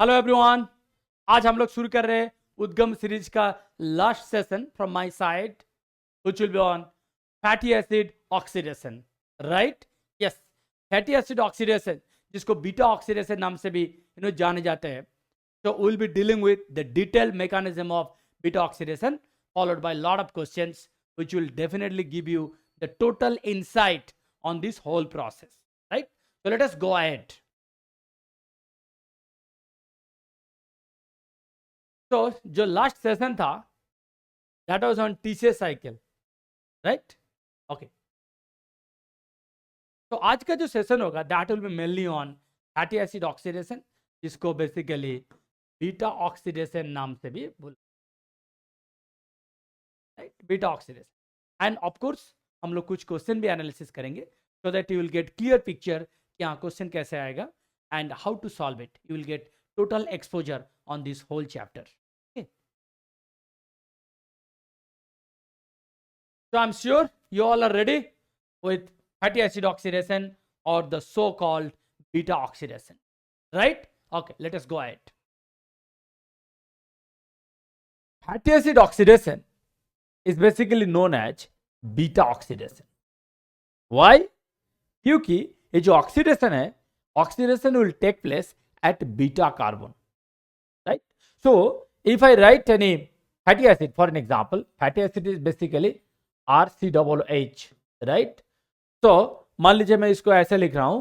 Hello everyone, आज हम लोग शुरू कर रहे हैं उद्गम सीरीज का last session from my side which will be on fatty acid oxidation. Right? Yes, fatty acid oxidation, जिसको बीटा ऑक्सीडेशन नाम से भी जाने जाते हैं। So we'll be dealing with the detailed mechanism of beta oxidation, followed by a lot of questions, which will definitely give you the total insight on this whole process. Right? So let us go ahead. तो जो last session था that was on TCS cycle, right? Okay, तो आज का जो session होगा that will be mainly on fatty acid oxidation, जिसको basically beta oxidation नाम से भी बोल, राइट? Beta oxidation. And of course हम लोग कुछ क्वेश्चन भी एनालिसिस करेंगे so that you will get clear picture कि हाँ क्वेश्चन कैसे आएगा and how to solve it. You will get total exposure on this whole chapter. So I'm sure you all are ready with fatty acid oxidation or the so-called beta oxidation, right? Okay, let us go ahead. Fatty acid oxidation is basically known as beta oxidation. Why? क्योंकि ये जो oxidation है, oxidation will take place at beta carbon, right? So if I write any fatty acid, for an example, fatty acid is basically RCOOH, right? तो मान लीजिए मैं इसको ऐसे लिख रहा हूं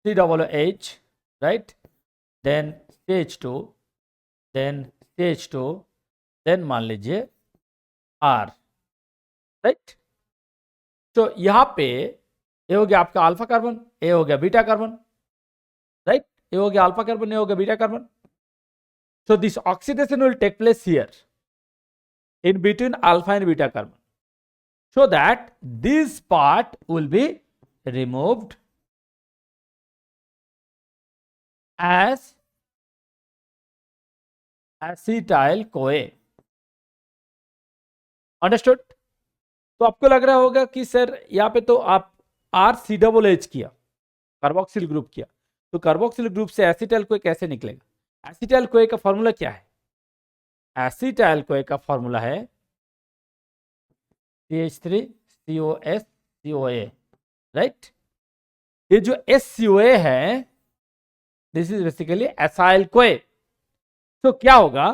COOH, right? Then CH2, then CH2, then मान लीजिए R, राइट? तो यहां पे ये हो गया आपका अल्फा कार्बन, ये हो गया बीटा कार्बन, राइट? ये हो गया अल्फा कार्बन, ये हो गया beta carbon. So this oxidation will take place here in between alpha and beta carbon, so that this part will be removed as acetyl CoA. Understood? तो आपको लग रहा होगा कि सर यहाँ पे तो आप RCOOH किया, कार्बोक्सिल ग्रुप किया, तो कार्बोक्सिल ग्रुप से एसिटाइल CoA कैसे निकलेगा? एसिटाइल CoA का फॉर्मूला क्या है? एसिटाइल CoA का फॉर्मूला है CH3COS CoA, राइट? ये जो SCoA है this is basically acyl CoA। तो क्या होगा,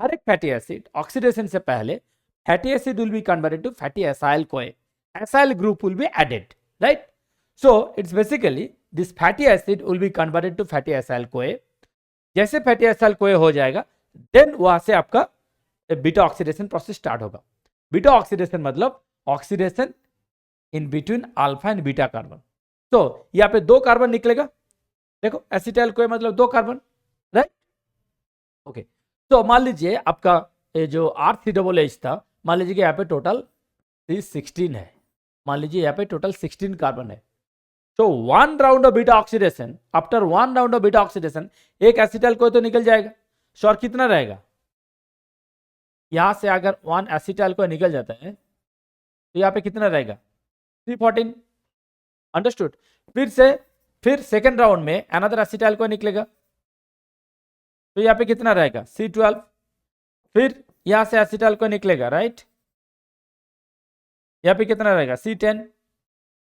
हर एक फैटी एसिड ऑक्सीडेशन से पहले fatty acid will be converted to fatty acyl CoA, acyl group will be added, right? So it's basically this fatty acid will be converted to fatty acyl CoA। जैसे fatty acyl CoA हो जाएगा then वहां से आपका beta oxidation process start होगा। Beta oxidation मतलब oxidation in between alpha and beta carbon. तो यहाँ पे दो कार्बन निकलेगा, देखो एसिटाइल CoA मतलब दो कार्बन, राइट? ओके, तो मान लीजिए आपका ये जो RCOOH था, मान लीजिए यहाँ पे टोटल 16 है, मान लीजिए यहाँ पे टोटल 16 कार्बन है। तो one round of beta oxidation, after one round of beta oxidation एक एसिटाइल CoA तो निकल जाएगा। सो और कितना रहेगा, यहां से अगर वन एसिटाइल CoA निकल जाता है तो यहाँ पे कितना रहेगा, 314। अंडरस्टूड? फिर सेकेंड राउंड में अनदर एसिटाइल CoA निकलेगा, तो यहाँ पे कितना रहेगा, C12। फिर यहां से एसिटाइल CoA निकलेगा, राइट? यहाँ पे कितना रहेगा, C10।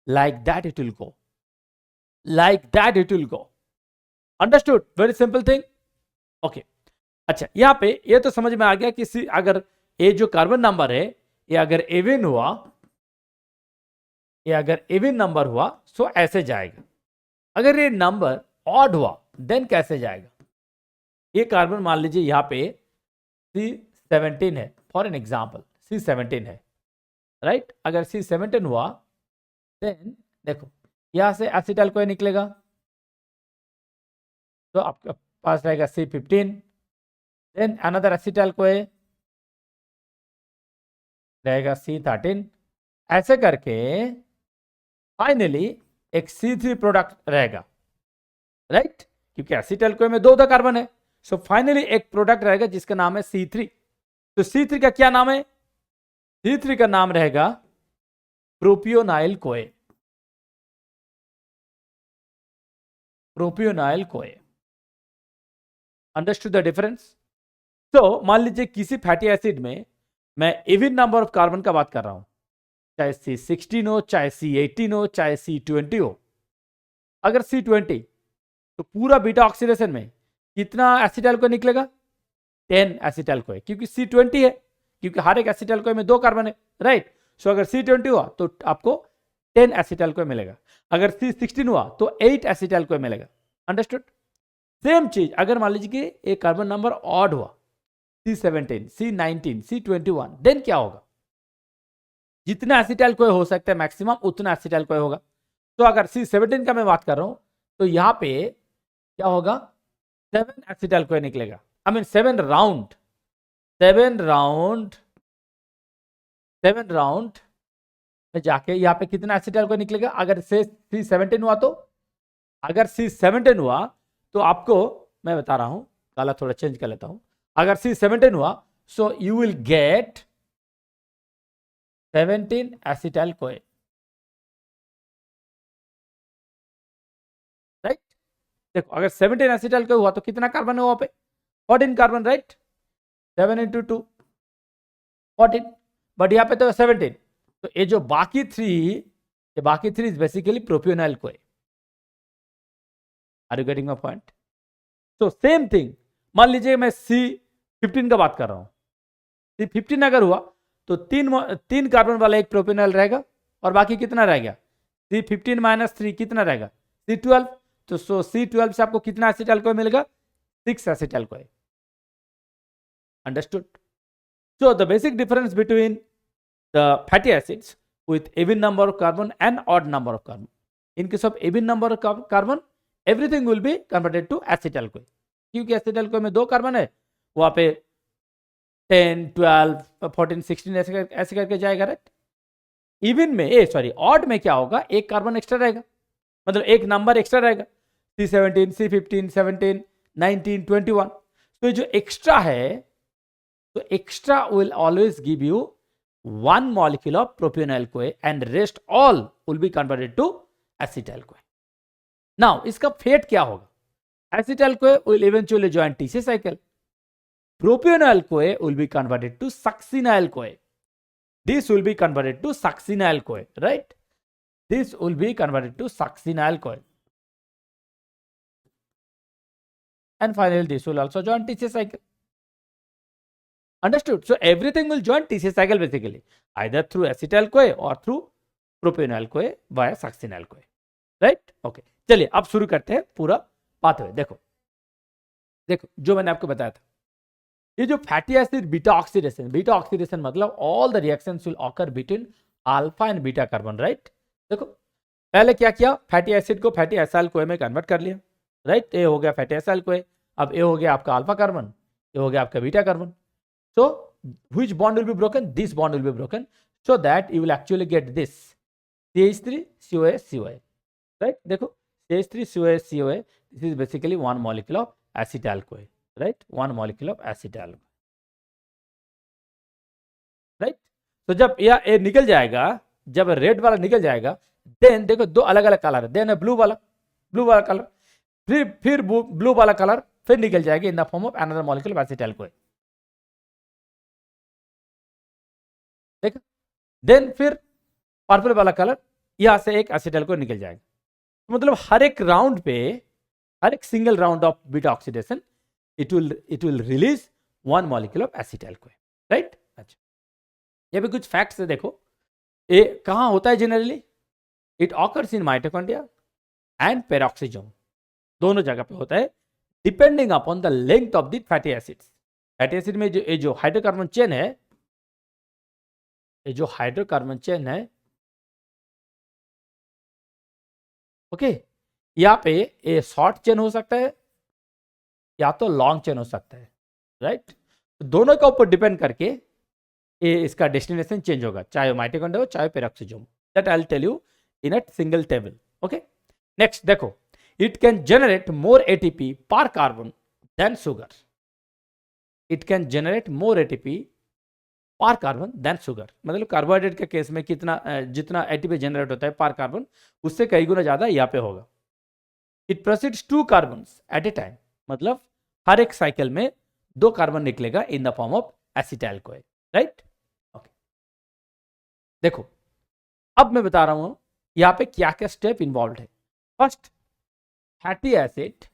Like that it will go, like that it will go. Understood? Very simple thing. Okay, अच्छा यहाँ पे ये तो समझ में आ गया कि अगर ये जो कार्बन नंबर है ये अगर इवन हुआ, ये अगर इवन नंबर हुआ तो ऐसे जाएगा, अगर ये नंबर ऑड हुआ देन कैसे जाएगा? ये कार्बन मान लीजिए यहाँ पे C17 है, फॉर एन एग्जांपल C17 है, राइट? अगर C17 हुआ देन देखो यहां से एसिटाइल CoA निकलेगा, तो आपके पास रहेगा C15, then another acetyl CoA रहेगा C13। ऐसे करके फाइनली एक C3 प्रोडक्ट रहेगा, राइट? क्योंकि एसिटाइल CoA में दो कार्बन है, सो फाइनली एक प्रोडक्ट रहेगा जिसका नाम है C3। तो C3 का क्या नाम है? C3 का नाम रहेगा प्रोपियोनाइल CoA। प्रोपियोनाइल कोए। Understood the difference? तो मान लीजिए किसी फैटी एसिड में मैं इवन नंबर ऑफ कार्बन का बात कर रहा हूं, चाहे C16 हो, चाहे C18 हो, चाहे C20 हो। अगर C20 तो पूरा बीटा ऑक्सीडेशन में कितना एसिटाइल को निकलेगा? 10 एसिटाइल को, क्योंकि C20 है, क्योंकि हर एक एसिटाइल को में 2 कार्बन है, राइट। सो अगर C20 हुआ तो आपको 10 एसिटाइल को मिलेगा। अगर C16 हुआ तो 8 एसिटाइल को मिलेगा। अंडरस्टूड? सेम चीज अगर मान लीजिए कि एक कार्बन नंबर ऑड हुआ, C17, C19, C21, देन क्या होगा? जितना एसिटाइल कोई हो सकता है मैक्सिमम उतना एसिटाइल कोई होगा। तो अगर C17 का मैं बात कर रहा हूं तो यहां पे क्या होगा? 7 एसिटाइल कोई निकलेगा। आई मीन 7 राउंड में जाके यहाँ पे कितना एसिटाइल कोई निकलेगा? अगर से C17 हुआ तो, अगर C17 हुआ तो आपको मैं बता रहा हूं, काला थोड़ा चेंज कर लेता हूं। अगर C17 हुआ so you will gate 17 acetyl CoA, right. देखो अगर 17 एसिटाइल कोए हुआ तो कितना कार्बन है वहां पे? 14 कार्बन, राइट। 7 × 2 14, बट यहाँ पे तो 17। तो ये जो बाकी 3 is basically propionyl CoA. Are you getting my point? तो सेम थिंग मान लीजिए मैं C15 का बात कर रहा हूं। C15 अगर हुआ तो 3 कार्बन वाला एक प्रोपियोनाइल रहेगा और बाकी कितना रहेगा? C15 - 3 कितना रहेगा? C12। तो C12 से आपको कितना एसिटाइल कोई मिलेगा? 6 एसिटाइल कोई। Understood? So the basic difference between the fatty acids with even number of carbon and odd number of carbon. In case of even number of carbon, everything will be converted to acetyl CoA. क्योंकि acetyl CoA में 2 carbon है, वहां पे 10, 12, 14, 16 ऐसे करके जाएगा, right. Even में odd में क्या होगा? एक कार्बन एक्स्ट्रा रहेगा, मतलब एक नंबर एक्स्ट्रा रहेगा। C17, C15, 17, 19, 21। तो जो एक्स्ट्रा है, so extra will always give you 1 molecule of propionyl CoA and rest all will be converted to acetyl CoA. Now इसका fate क्या होगा? Acetyl CoA will eventually join TC cycle. Propionyl CoA will be converted to succinyl CoA. This will be converted to succinyl CoA, right? This will be converted to succinyl CoA. And finally this will also join TC cycle. Understood? So everything will join TC cycle basically, either through acetyl CoA or through propionyl CoA via succinyl CoA, right? Okay, चलिए अब शुरू करते हैं पूरा pathway. देखो जो मैंने आपको बताया था, ये जो फैटी एसिड बीटा ऑक्सीडेशन मतलब all the reactions will occur between alpha and beta carbon, right. देखो पहले क्या किया? फैटी एसिड को फैटी एसाइल कोए में कन्वर्ट कर लिया, राइट। ये हो गया फैटी एसाइल कोए। अब ये हो गया आपका अल्फा कार्बन, ये हो गया आपका beta carbon. So which bond will be broken? This bond will be broken, so that you will actually get this CH3 COA COA, right? देखो CH3 COA COA, this is basically 1 molecule of acetyl CoA, right? 1 molecule of acetyl, right? तो जब ये निकल जाएगा, जब red वाला निकल जाएगा, देन देखो 2 अलग अलग कलर है, देन है ब्लू वाला कलर, फिर ब्लू वाला कलर फिर निकल जाएगा इन the form of another molecule of acetyl CoA। देखो देन फिर पर्पल वाला कलर यहां से एक एसिटाइल को निकल जाएगा। तो मतलब हर एक राउंड पे, हर एक single round of beta oxidation it will release 1 molecule of acetyl co, right. अच्छा, ये भी कुछ फैक्ट्स है। देखो ये कहां होता है generally? It occurs in mitochondria and peroxisome, दोनों जगह पे होता है, depending upon the length of the fatty acids. Fatty acid में जो हाइड्रोकार्बन चेन है, ये जो हाइड्रोकार्बन चेन है, ओके, यहाँ पे ये शॉर्ट चेन हो सकता है या तो लॉन्ग चेन हो सकता है, राइट। तो दोनों के ऊपर डिपेंड करके ये इसका डेस्टिनेशन चेंज होगा, चाहे माइटोकॉन्ड्रिया हो चाहे peroxisome. That I will tell you in a single table, okay. Next देखो, it can generate more ATP per carbon than sugar. It can generate more ATP per carbon than sugar, मतलब carbohydrate के case में जितना ATP generate होता है पर carbon, उससे कई गुना ज्यादा यहाँ पे होगा। It proceeds 2 carbons at a time, मतलब हर एक साइकिल में 2 कार्बन निकलेगा in the form of acetyl CoA, right. Okay, देखो अब मैं बता रहा हूं यहां पे क्या क्या स्टेप इन्वॉल्व है। First, fatty acid,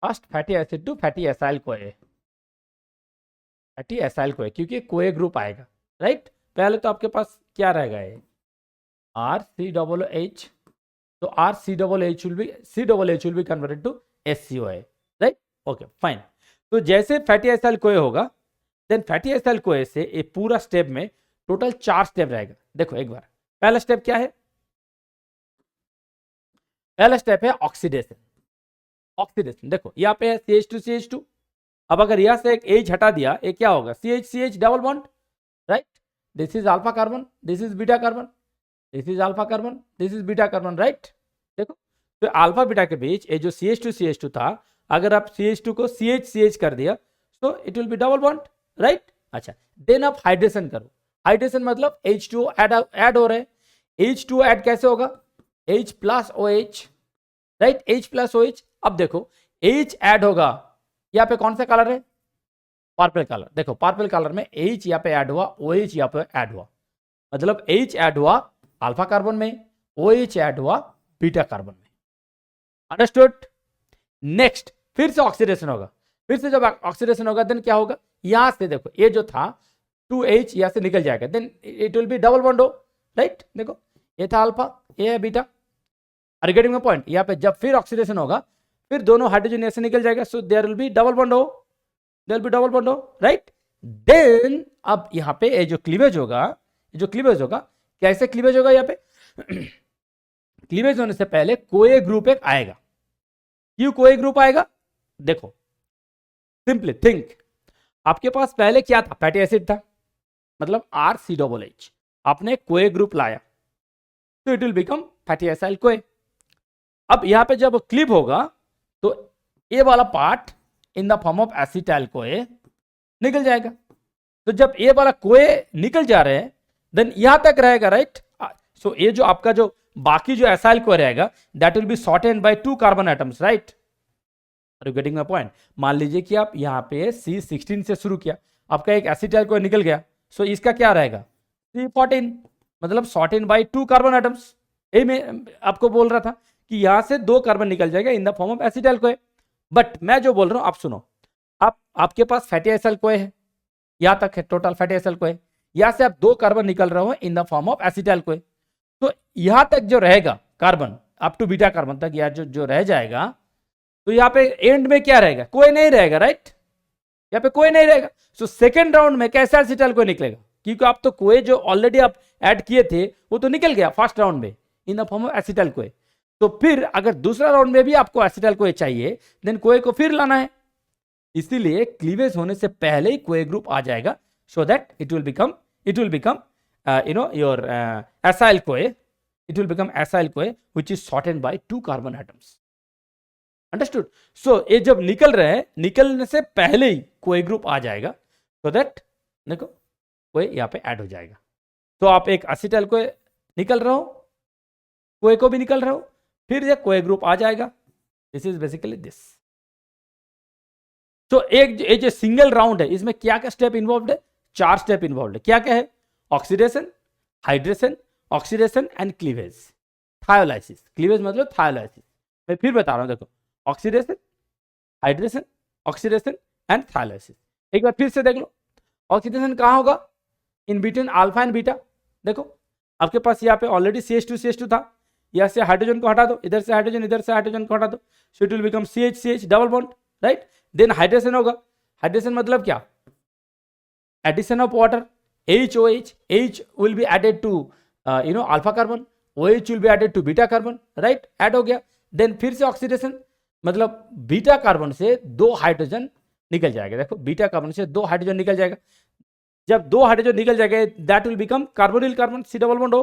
first fatty acid to fatty acyl CoA, fatty acyl CoA क्योंकि कोए ग्रुप आएगा, राइट। पहले तो आपके पास क्या रहेगा, ये RCOOH, तो RCOOH will be converted to SCOA, right. Okay fine, तो जैसे फैटी एसाइल कोए होगा, देन फैटी एसाइल कोए से ये पूरा स्टेप में टोटल 4 स्टेप रहेगा। देखो एक बार, पहला स्टेप क्या है, पहला स्टेप है ऑक्सीडेशन। ऑक्सीडेशन देखो यहाँ पे है CH2CH2, अब अगर यहां से एक H हटा दिया, ये क्या होगा, CH double bond, right. This is alpha carbon, this is beta carbon, this is alpha carbon, this is beta carbon, right. देखो तो अल्फा बीटा के बीच ये जो CH2CH2 था, अगर आप CH2 को CH कर दिया तो it will be double bond, right. अच्छा, देन आप हाइड्रेशन करो, हाइड्रेशन मतलब H2O ऐड हो रहे हैं। H2O ऐड कैसे होगा, H plus OH, right, H plus OH। अब देखो H ऐड होगा, यहाँ पे कौन सा कलर है, पर्पल कलर। देखो पर्पल कलर में H यहाँ पे ऐड हुआ, OH यहाँ पे ऐड हुआ, मतलब H ऐड हुआ अल्फा कार्बन में, OH ऐड हुआ बीटा कार्बन में, अंडरस्टूड। नेक्स्ट फिर से ऑक्सीडेशन होगा, फिर से जब ऑक्सीडेशन होगा देन क्या होगा, यहां से देखो ये जो था 2H यहां से निकल जाएगा, then it will be double bond हो, राइट। देखो ये था अल्फा, ये है beta, are getting my point. यहाँ पे जब फिर ऑक्सीडेशन होगा, फिर दोनों हाइड्रोजन ऐसे निकल जाएगा, so there will be double bond हो, there will be double bond हो, राइट। देन अब यहाँ पे ये जो क्लीवेज होगा, जो क्लीवेज होगा, कैसे क्लीवेज होगा, यहाँ पे क्लीवेज होने से पहले कोए ग्रुप एक आएगा। क्यों कोए ग्रुप आएगा, देखो सिंपली थिंक, आपके पास पहले क्या था, फैटी एसिड था, मतलब RCOOH, आपने कोए ग्रुप लाया तो it will become fatty acyl कोए। अब यहां पे जब क्लिप होगा तो ये वाला part in the form of acetyl कोए निकल जाएगा। तो जब ये वाला कोए निकल जा रहे हैं देन यहां तक रहेगा, राइट। सो ये जो आपका जो बाकी जो एसाइल कोए रहेगा that will be shortened by 2 carbon atoms, right. Are you getting my point. मान लीजिए कि आप यहाँ पे C16 से शुरू किया, आपका एक एसिटाइल कोए निकल गया, सो इसका क्या रहेगा C14, मतलब शॉर्टेंड बाय 2 कार्बन एटम्स। ये मैं आपको बोल रहा था कि यहां से 2 कार्बन निकल जाएगा इन द फॉर्म ऑफ एसिटाइल कोए। बट मैं जो बोल रहा हूं आप सुनो, आपके पास फैटी एसाइल कोए है, यहां तक है टोटल फैटी एसाइल कोए, यहां से आप 2 कार्बन निकल रहे हो in the form of acetyl CoA. तो यहां तक जो रहेगा carbon up to beta carbon तक, या जो रह जाएगा, तो यहाँ पे एंड में क्या रहेगा, कोई नहीं रहेगा, राइट। यहाँ पे कोई नहीं रहेगा। सो सेकेंड राउंड में कैसा एसिटाइल कोई निकलेगा, क्योंकि आप तो कोई जो ऑलरेडी आप ऐड किए थे वो तो निकल गया फर्स्ट राउंड में इन the form of acetyl CoA. तो फिर अगर दूसरा राउंड में भी आपको एसिटाइल कोए चाहिए देन कोए को फिर लाना है, इसीलिए क्लीवेज होने से पहले ही कोए ग्रुप आ जाएगा, so that it will become your acyl CoA, it will become acyl CoA which is shortened by 2 carbon atoms, understood. So ये जब निकल रहे हैं, निकलने से पहले ही कोई ग्रुप आ जाएगा, सो दैट देखो कोई यहाँ पे ऐड हो जाएगा। तो आप एक एसिटाइल कोई निकल रहे हो, कोई को भी निकल रहे हो, फिर ये कोई ग्रुप आ जाएगा। This is basically this. तो एक जो सिंगल राउंड है इसमें क्या क्या स्टेप इन्वॉल्व है, 4 स्टेप इन्वॉल्व है। क्या क्या है, oxidation, hydration, oxidation and cleavage, thiolysis. Cleavage मतलब थायोलाइसिस। मैं फिर बता रहा हूं, देखो oxidation, hydration, oxidation and thiolysis. एक बार फिर से देख लो, ऑक्सीडेशन कहां होगा, in between alpha and beta. देखो आपके पास यहाँ पे ऑलरेडी CH2 था, यहाँ से हाइड्रोजन को हटा दो, इधर से हाइड्रोजन, इधर से हाइड्रोजन को हटा दो, so it will become CH double bond, right. Then hydration होगा, हाइड्रेशन मतलब क्या, addition of water, HOH, H will be added to alpha carbon, OH will be added to beta carbon, right, add हो गया। Then फिर से oxidation, मतलब beta carbon से 2 hydrogen निकल जाएगा। देखो बीटा कार्बन से 2 हाइड्रोजन निकल जाएगा, जब 2 हाइड्रोजन निकल जाएगा that will become carbonyl carbon, C double bond हो,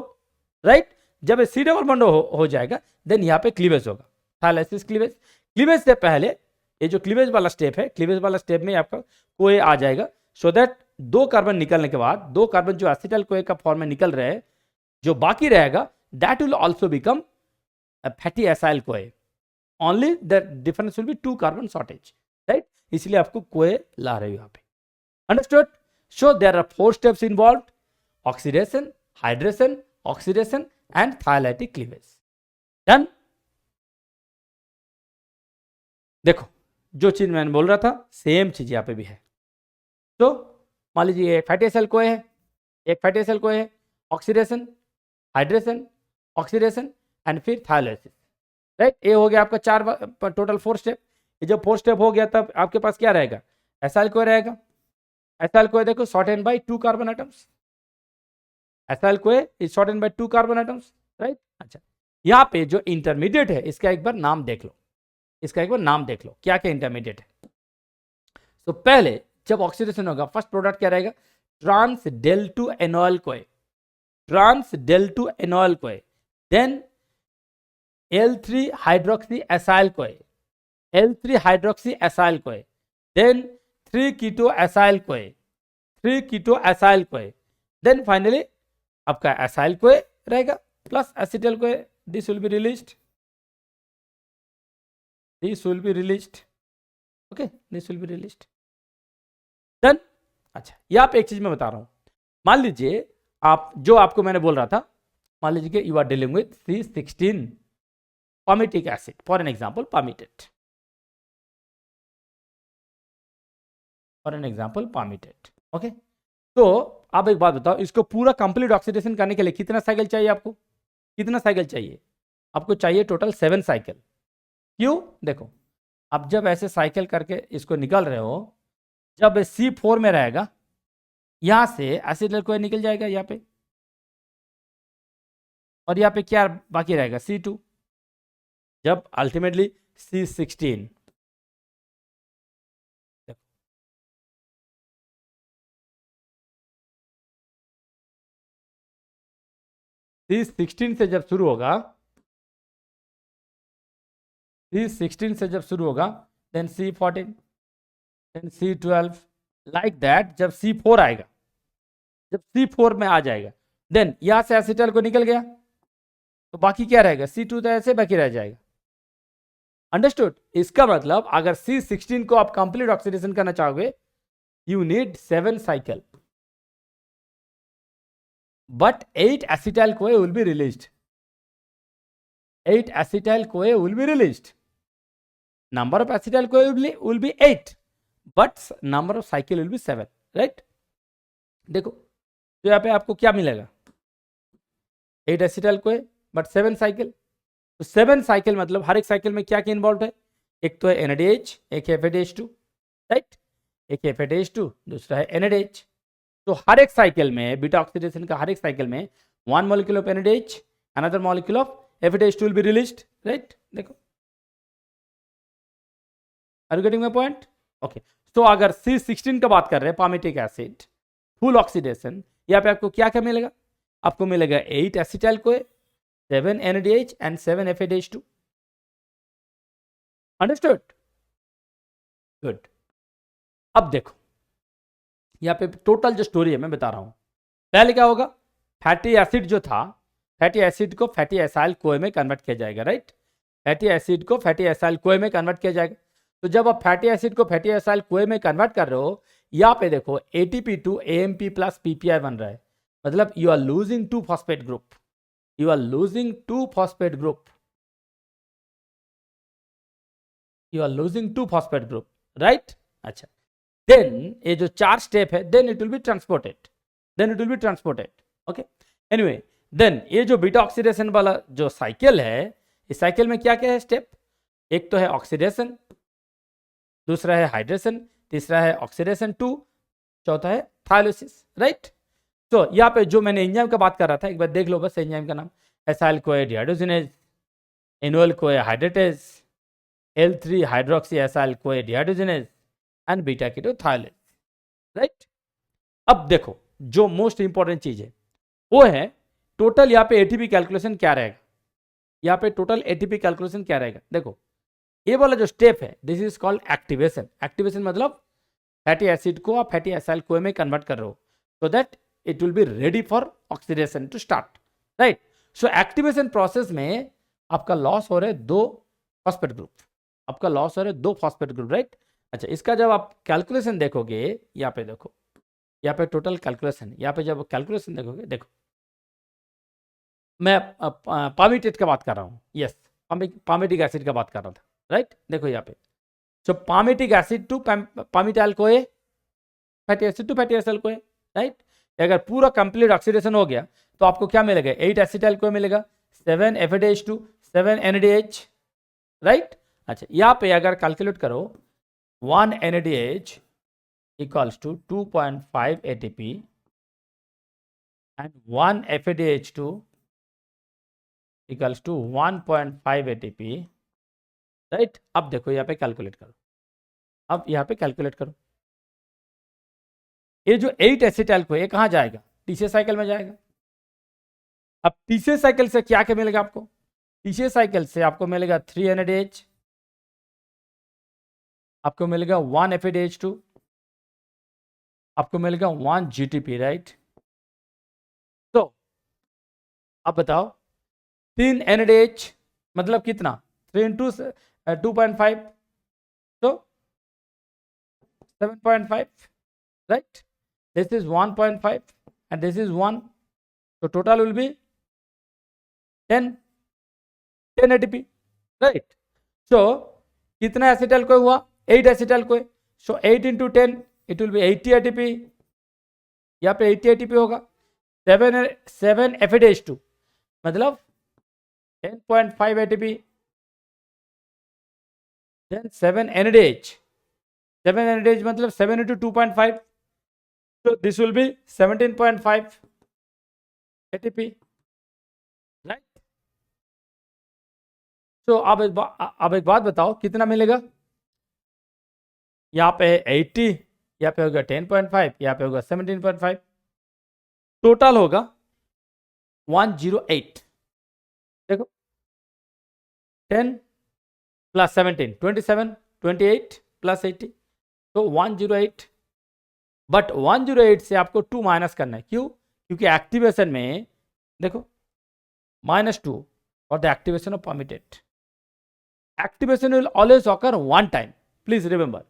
राइट। जब C डबल बॉन्ड हो जाएगा देन यहाँ पे क्लीवेज होगा, थायलाइसिस क्लीवेज। क्लीवेज से पहले ये जो क्लीवेज वाला स्टेप है, क्लीवेज वाला स्टेप में आपका कोए आ जाएगा, सो दैट 2 कार्बन निकलने के बाद 2 कार्बन जो एसिटाइल कोए का फॉर्म में निकल रहे हैं, जो बाकी रहेगा that will also become fatty acyl CoA, only the difference will be 2 carbon shortage, right, इसलिए आपको कोए ला रहे हो यहाँ पे, understood. So there are 4 steps involve, oxidation, hydration, oxidation and thiolytic cleavage, done. देखो जो चीज मैंने बोल रहा था सेम चीज यहाँ पे भी है। तो मान लीजिए फैटी एसिड कोए है, एक फैटी एसिड कोए है, ऑक्सीडेशन, हाइड्रेशन, ऑक्सीडेशन एंड फिर थायलाइसिस, राइट। ये हो गया आपका 4 टोटल 4 स्टेप। ये जब 4 स्टेप हो गया तब आपके पास क्या रहेगा, एसाइल कोए रहेगा। एसाइल कोए देखो shorten by 2 carbon atoms, acyl CoA is shorten by 2 carbon atoms, right. अच्छा, यहाँ पे जो इंटरमीडिएट है इसका एक बार नाम देख लो, इसका एक बार नाम देख लो क्या क्या इंटरमीडिएट है। तो पहले जब ऑक्सीडेशन होगा फर्स्ट प्रोडक्ट क्या रहेगा, ट्रांस डेल टू एनोल कोए, ट्रांस डेल टू एनोल कोए, देन L3 हाइड्रोक्सी एसाइल कोए, L3 हाइड्रोक्सी एसाइल कोए, देन 3 कीटो एसाइल कोए, 3 कीटो एसाइल कोए, देन फाइनली आपका एसाइल कोए रहेगा प्लस एसिटल कोए, this will be released, this will be released, okay, this will be released, done। अच्छा, यहाँ पे एक चीज मैं बता रहा हूं, मान लीजिए आप जो आपको मैंने बोल रहा था, मान लीजिए कि you are dealing with C16 palmitic acid, for an example palmitate, for an example palmitate, okay. तो आप एक बात बताओ, इसको पूरा कंप्लीट ऑक्सीडेशन करने के लिए कितना साइकिल चाहिए आपको, कितना साइकिल चाहिए आपको, चाहिए टोटल 7 साइकिल। क्यों, देखो अब जब ऐसे साइकिल करके इसको निकल रहे हो, जब C4 में रहेगा यहां से एसिटिल कोए निकल जाएगा यहाँ पे, और यहाँ पे क्या बाकी रहेगा C2, जब अल्टीमेटली C16, C16 से जब शुरू होगा, C16 से जब शुरू होगा, then C14, then C12, like that. जब C4 आएगा, जब C4 में आ जाएगा, देन यहां से एसिटल को निकल गया, तो बाकी क्या रहेगा, C2 तो ऐसे बाकी रह जाएगा, अंडरस्टूड। इसका मतलब अगर C16 को आप कंप्लीट ऑक्सीडेशन करना चाहोगे, you need 7 cycle, but 8 acetyl CoA will be released, 8 acetyl CoA will be released, number of acetyl CoA will be 8, but number of cycle will be 7, right। देखो तो यहाँ पे आपको क्या मिलेगा, 8 acetyl CoA but 7 साइकिल। तो 7 cycle मतलब हर एक साइकिल में क्या क्या इन्वॉल्व है, एक तो है NADH, एक है FADH2, राइट, एक है FADH2, दूसरा है NADH। तो हर एक साइकिल में बीटा ऑक्सीडेशन का हर एक साइकिल में 1 molecule of NADH, another molecule of FADH2 will be released, right. देखो, are you getting my point, okay. तो अगर C16 का बात कर रहे हैं, पामिटिक एसिड फुल ऑक्सीडेशन, यहाँ पे आपको क्या क्या मिलेगा, आपको मिलेगा 8 acetyl CoA, 7 NADH and 7 FADH2, understood, good. अब देखो यहाँ पे टोटल जो स्टोरी है मैं बता रहा हूं, पहले क्या होगा, फैटी एसिड जो था, फैटी एसिड को फैटी एसाइल कोए में कन्वर्ट किया जाएगा, राइट, फैटी एसिड को फैटी एसाइल कोए में कन्वर्ट किया जाएगा। तो जब आप फैटी एसिड को फैटी एसाइल कोए में कन्वर्ट कर रहे हो, यहाँ पे देखो ATP2 AMP प्लस PPI बन रहा है, मतलब you are losing 2 phosphate group, you are losing 2 phosphate group, you are losing 2 phosphate group, right. अच्छा, देन ये जो 4 स्टेप है, then it will be transported, then it will be transported, okay. Anyway, then ये जो beta oxidation वाला जो cycle है, इस साइकिल में क्या क्या है स्टेप, एक तो है ऑक्सीडेशन, दूसरा है हाइड्रेशन, तीसरा है ऑक्सीडेशन 2, चौथा है थायलोसिस, राइट। तो यहाँ पे जो मैंने एंजाइम का बात कर रहा था, एक बार देख लो बस एंजाइम का नाम, acyl CoA dehydrogenase, enol CoA hydratase, L3 hydroxy acyl CoA dehydrogenase and beta keto thiolase, right. अब देखो जो मोस्ट इंपॉर्टेंट चीज है वो है टोटल यहाँ पे ATP कैलकुलेशन क्या रहेगा, यहाँ पे टोटल ATP कैलकुलेशन क्या रहेगा। देखो ये वाला जो स्टेप है, this is called activation, activation मतलब फैटी एसिड को आप फैटी एसाइल कोए में कन्वर्ट कर रहे हो, so that it will be ready for oxidation to start, right. So activation process में आपका लॉस हो रहे 2 फॉस्फेट ग्रुप, आपका लॉस हो रहे 2 फॉस्फेट ग्रुप, राइट। अच्छा, इसका जब आप कैलकुलेशन देखोगे, यहाँ पे देखो, यहाँ पे टोटल कैलकुलेशन, यहाँ पे जब कैलकुलेशन देखोगे, देखो मैं पामीटेट का बात कर रहा हूँ, यस, पामेटिक एसिड का बात कर रहा था, राइट। देखो यहाँ पे, so palmitic acid to palmitoyl CoA, fatty acid to fatty acid CoA, right. अगर पूरा कंप्लीट ऑक्सीडेशन हो गया तो आपको क्या मिलेगा, 8 एसिटाइल कोए मिलेगा, 7 FADH2, 7 NADH, राइट। अच्छा, यहाँ पे अगर कैलकुलेट करो 1 NADH equals to 2.5 ATP and 1 FADH2 equals to 1.5 ATP, right. अब देखो यहाँ पे कैलकुलेट करो, अब यहाँ पे कैलकुलेट करो, ये जो 8 एसिटाइल को ये कहाँ जाएगा, तीसरे साइकिल में जाएगा। अब तीसरे साइकिल से क्या क्या मिलेगा आपको, तीसरे साइकिल से आपको मिलेगा 3 NADH, आपको मिलेगा 1 FADH2, आपको मिलेगा 1 GTP, राइट। तो अब बताओ 3 NADH मतलब कितना, 3 इंटू 2.5, तो 7.5, right, this is 1.5 and this is 1, so total will be 10 ATP, right। so कितना एसिटाइल कोई हुआ, 8 एसिटाइल कोई, so 8 into 10 it will be 80 ATP, यहाँ पे 80 ATP होगा, 7 FADH2 मतलब 10.5 ATP, then 7 NADH, 7 NADH मतलब 7 into 2.5, so this will be 17.5 ATP, right। so अब एक बात बताओ कितना मिलेगा, यहाँ पे 80, यहाँ पे होगा 10.5, यहाँ पे होगा 17.5, टोटल होगा 108, देखो 10 प्लस 17 27, 28 प्लस 80, तो 108, बट 108 से आपको 2 माइनस करना है, क्यों, क्योंकि एक्टिवेशन में देखो -2 for the activation of permitted, activation will always occur one time, please remember,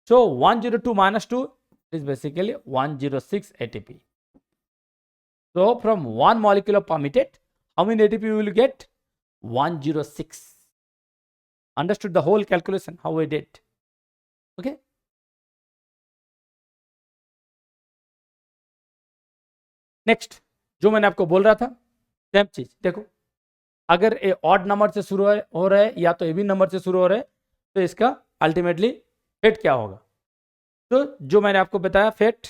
so 102 minus 2 is basically 106 ATP, so from one molecule of permitted how many ATP we will get, 106, understood the whole calculation how we did, okay। Next जो मैंने आपको बोल रहा था same चीज, देखो अगर ये ऑड नंबर से शुरू हो रहा है या तो इवन नंबर से शुरू हो रहा है तो इसका अल्टीमेटली फेट क्या होगा, तो जो मैंने आपको बताया फेट,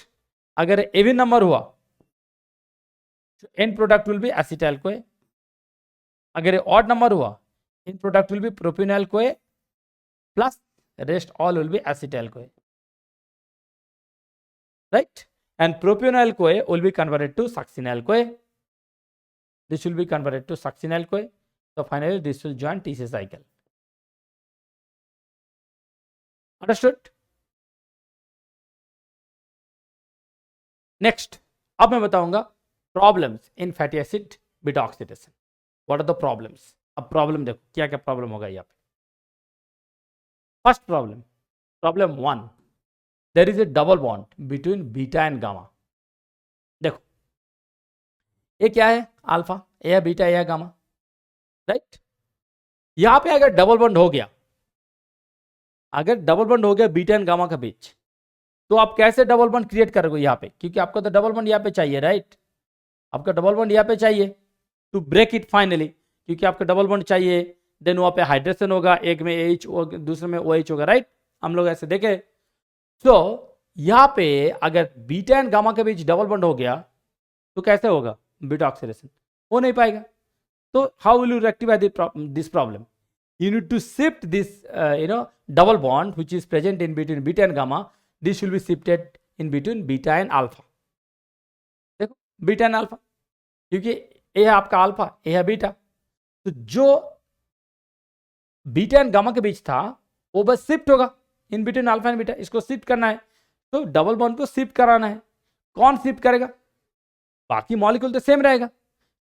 अगर इवन नंबर हुआ and product will be acetyl CoA, अगर ऑड नंबर हुआ एंड प्रोडक्ट विल बी प्रोपिनल कोए plus rest all will be acetyl CoA, right, and propionyl CoA will be converted to succinyl CoA, this will be converted to succinyl CoA, so finally this will join TC cycle, understood। next अब मैं बताऊंगा problems in fatty acid beta oxidation, what are the problems, अब problem देखो क्या क्या problem होगा यहाँ पे। First problem, problem 1, there is a double bond between beta and gamma, देखो ये क्या है, अल्फा, ये है बीटा, ये है गामा, राइट। यहां पे अगर डबल बॉन्ड हो गया, अगर डबल बॉन्ड हो गया बीटा एंड गामा के बीच, तो आप कैसे डबल बॉन्ड क्रिएट करोगे यहाँ पे, क्योंकि आपको तो डबल बॉन्ड यहाँ पे चाहिए, राइट, आपका डबल बॉन्ड यहाँ पे चाहिए टू ब्रेक इट फाइनली, क्योंकि आपका डबल बॉन्ड चाहिए, देन वहां पे हाइड्रेशन होगा, एक में एच और दूसरे में ओ एच होगा, राइट, हम लोग ऐसे देखे। तो यहाँ पे अगर बीटा एंड गामा के बीच डबल बॉन्ड हो गया तो कैसे होगा, बीटा ऑक्सीडेशन हो नहीं पाएगा, तो how will you rectify this problem, you need to shift this double bond which is present in between beta and gamma, this will be shifted in between beta and alpha, देखो beta and alpha, क्योंकि ये है आपका alpha, ये है beta, तो जो beta and gamma के बीच था वो बस शिफ्ट होगा in between alpha and beta, इसको शिफ्ट करना है, तो डबल बॉन्ड को शिफ्ट कराना है, कौन शिफ्ट करेगा, बाकी मॉलिक्यूल तो सेम रहेगा,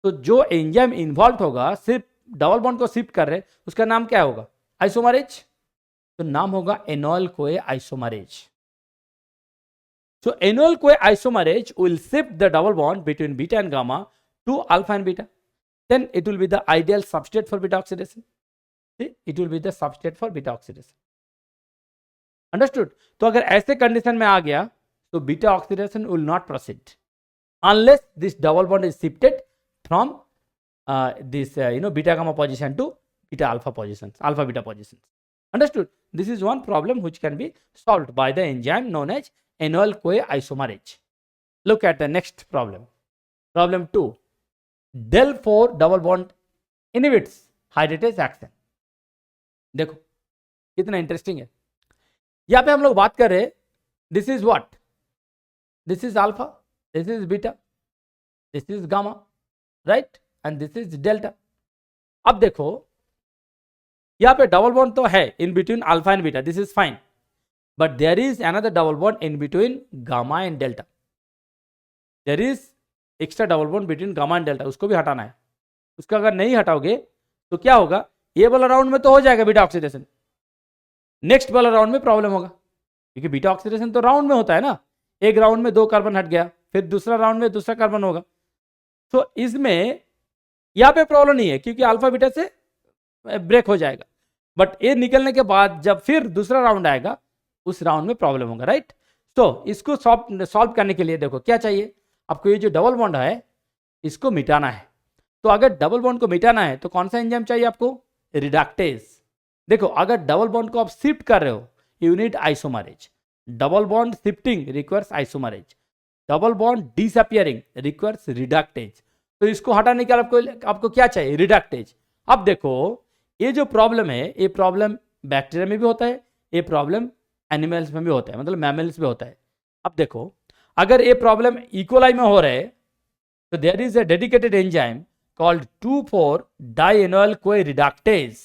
तो जो एंजाइम इन्वॉल्व होगा सिर्फ डबल बॉन्ड को शिफ्ट कर रहे हैं उसका नाम क्या होगा? आइसोमरेज। तो नाम होगा एनोल कोए isomerase. So enol CoA isomerase will shift the double bond between beta and gamma to alpha and beta. Then it will be the ideal substrate for beta oxidation. See, it will be the substrate for beta oxidation. Understood? तो अगर ऐसे condition में आ गया तो beta oxidation will not proceed unless this double bond is shifted from this beta gamma position to beta alpha positions, alpha beta positions. Understood? This is one problem which can be solved by the enzyme known as enol CoA isomerase. Look at the next problem. Problem 2. Del 4 double bond inhibits hydratase action. देखो कितना interesting है। यहां पे हम लोग बात कर रहे हैं, this is what, this is alpha, this is beta, this is gamma, right, and this is delta. अब देखो यहां पे डबल बॉन्ड तो है in between alpha and beta, this is fine, but there is another double bond in between gamma and delta. There is extra double bond between gamma and delta, उसको भी हटाना है। उसका अगर नहीं हटाओगे तो क्या होगा, ये वाला राउंड में तो हो जाएगा बीटा ऑक्सीडेशन, नेक्स्ट वाला राउंड में प्रॉब्लम होगा, क्योंकि बीटा ऑक्सीडेशन तो राउंड में होता है ना, एक राउंड में 2 कार्बन हट गया, फिर दूसरा राउंड में दूसरा कार्बन होगा। तो इसमें यहां पे प्रॉब्लम नहीं है क्योंकि अल्फा बीटा से ब्रेक हो जाएगा, बट ये निकलने के बाद जब फिर दूसरा राउंड आएगा उस राउंड में प्रॉब्लम होगा, राइट। तो इसको सॉल्व करने के लिए देखो क्या चाहिए आपको, ये जो डबल बॉन्ड है इसको मिटाना है। तो अगर डबल बॉन्ड को मिटाना है तो कौन सा एंजाइम चाहिए आपको, रिडक्टेज। देखो अगर डबल बॉन्ड को आप शिफ्ट कर रहे हो you need isomerase, double bond shifting requires isomerase, double bond disappearing requires reductase. तो इसको हटाने के आपको क्या चाहिए, रिडक्टेज। अब देखो ये जो प्रॉब्लम है ये प्रॉब्लम बैक्टीरिया में भी होता है, ये प्रॉब्लम एनिमल्स में भी होता है, मतलब मैमल्स में होता है। अब देखो अगर ये प्रॉब्लम इकोलाई में हो रहा है तो there is a dedicated enzyme called 2,4-dienoyl CoA reductase.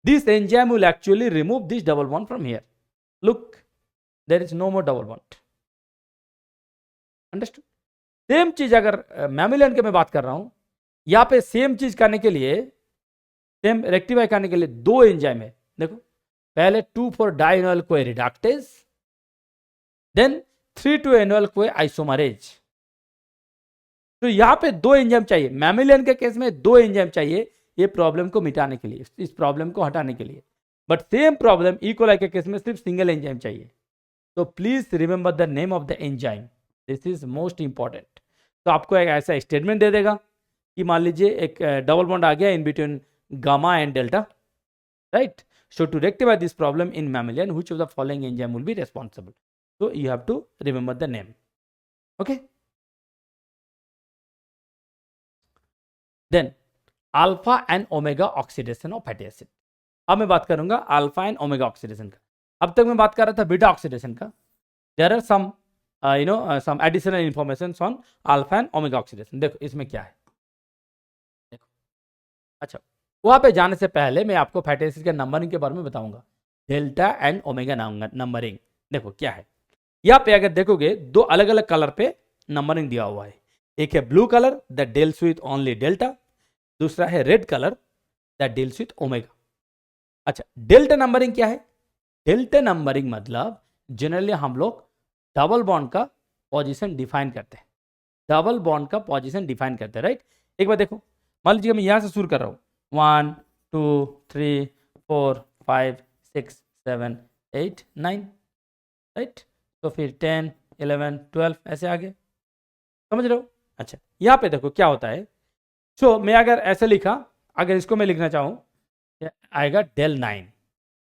This enzyme will actually remove this double bond from here. Look, there is no more double bond. Understood? Same चीज अगर मैमिलियन के मैं बात कर रहा हूं, यहां पे सेम चीज करने के लिए, सेम रेक्टिफाई करने के लिए 2 एंजाइम है। देखो पहले 2,4-dienoyl CoA reductase, then 3,2-enoyl CoA isomerase। तो यहां पे 2 एंजाइम चाहिए, मैमिलियन के केस में 2 एंजाइम चाहिए ये प्रॉब्लम को मिटाने के लिए, इस प्रॉब्लम को हटाने के लिए। बट सेम प्रॉब्लम इकोलाई के केस में सिर्फ सिंगल एंजाइम चाहिए। तो please remember the name of the enzyme, this is most important. तो आपको एक ऐसा स्टेटमेंट दे देगा कि मान लीजिए एक डबल बॉन्ड आ गया in between gamma and delta, right. So to rectify this problem in mammalian which of the following enzyme will be responsible, so you have to remember the name, okay। Then alpha and omega oxidation of fatty acid. अब मैं बात करूंगा alpha and omega oxidation का। अब तक मैं बात कर रहा था बीटा ऑक्सीडेशन का। There are some some additional information on alpha and omega oxidation. देखो इसमें क्या है, देखो अच्छा वहां पे जाने से पहले मैं आपको फैटी एसिड के नंबरिंग के बारे में बताऊंगा, डेल्टा एंड ओमेगा नंबरिंग। देखो क्या है, यहाँ पे अगर देखोगे 2 अलग अलग कलर पे नंबरिंग दिया हुआ है, एक है blue colour that deals with only delta, दूसरा है red colour that deals with omega. अच्छा डेल्टा नंबरिंग क्या है, डेल्टा नंबरिंग मतलब जनरली हम लोग डबल बॉन्ड का पोजीशन डिफाइन करते हैं, डबल बॉन्ड का पोजीशन डिफाइन करते हैं, राइट। एक बार देखो मान लीजिए मैं यहां से शुरू कर रहा हूं 1 2 3 4 5 6 7 8 9, राइट। तो फिर 10 11 12 ऐसे आगे, समझ रहे हो। अच्छा यहाँ पे देखो क्या होता है, सो मैं अगर ऐसे लिखा, अगर इसको मैं लिखना चाहूँ आएगा del 9।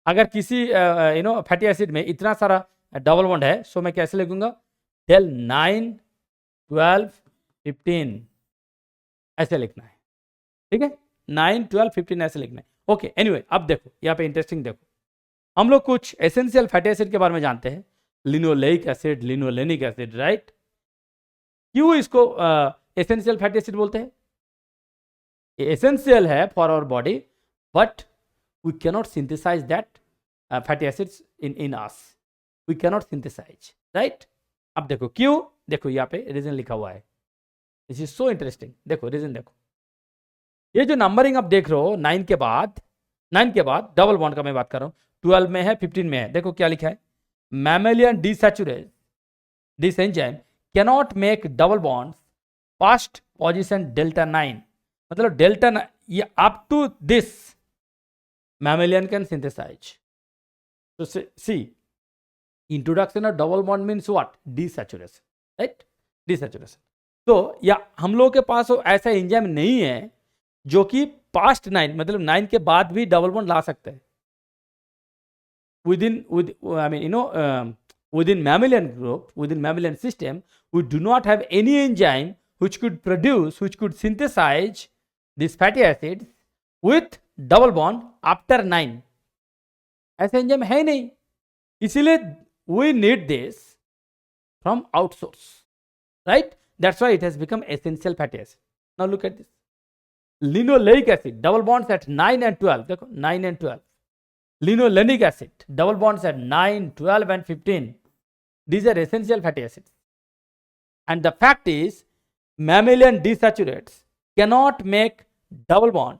अगर किसी फैटी एसिड में इतना सारा डबल बॉन्ड है सो मैं कैसे लिखूंगा, del 9 12 15 ऐसे लिखना है, ठीक है, 9 12 15 ऐसे लिखना है, ओके। एनीवे अब देखो यहाँ पे इंटरेस्टिंग, देखो हम लोग कुछ एसेंशियल फैटी एसिड के बारे में जानते हैं, linoleic acid, linolenic acid, right. क्यों इसको एसेंशियल फैटी एसिड बोलते हैं, एसेंशियल है for our body but we cannot synthesize that fatty acids in us, we cannot synthesize, right. अब देखो क्यों, देखो यहाँ पे रीजन लिखा हुआ है, दिस इज सो इंटरेस्टिंग। देखो रीजन देखो, ये जो नंबरिंग आप देख रहे हो 9 के बाद डबल बॉन्ड का मैं बात कर रहा हूँ, 12 में है 15 में है, देखो क्या लिखा है, mammalian desaturase this enzyme cannot make double bond past position delta 9, मतलब डेल्टा ये up to this mammalian can synthesize. So see, introduction of double bond means what? Desaturation, right? Desaturation. तो या हम लोगों के पास ऐसा एंजाइम नहीं है जो कि पास्ट 9 मतलब 9 के बाद भी डबल बॉन्ड ला सकता है within mammalian group, within mammalian system, we do not have any enzyme which could synthesize these fatty acids with double bond after 9, ऐसा एंजाइम है नहीं, इसीलिए we need this from outsource, right? That's why it has become essential fatty acid. Now look at this linolenic acid double bonds at 9 and 12, देखो 9 and 12. Linolenic acid double bonds at 9, 12 and 15. These are essential fatty acids. And the fact is mammalian desaturates cannot make double bond